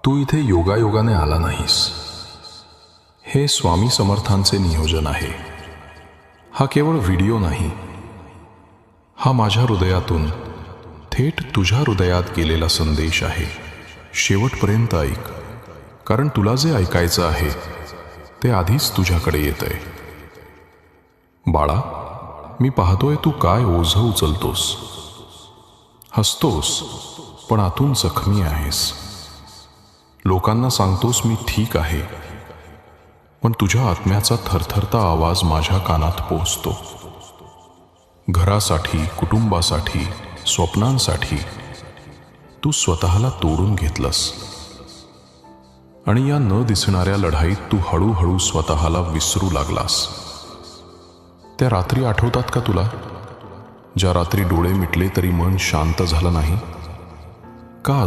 तू इथे योगायोगाने आला नाहीस. हे स्वामी समर्थांचे नियोजन आहे. हा केवळ व्हिडिओ नाही, हा माझ्या हृदयातून थेट तुझ्या हृदयात गेलेला संदेश आहे. शेवटपर्यंत ऐक, कारण तुला जे ऐकायचं आहे ते आधीच तुझ्याकडे येतंय. बाळा, मी पाहतोय तू काय ओझं उचलतोस. हसतोस पण आतून जखमी आहेस. लोकांना सांगतोस मी ठीक आहे, पण तुझ्या आत्म्याचा थरथरता आवाज माझ्या कानात पोहोचतो. घरासाठी, कुटुंबासाठी, स्वप्नांसाठी तू स्वतःला तोडून घेतलंस. आणि या न दिसणाऱ्या लढाईत तू हळूहळू स्वतःला विसरू लागलास. त्या रात्री आठवतात का तुला, ज्या रात्री डोळे मिटले तरी मन शांत झालं नाही? का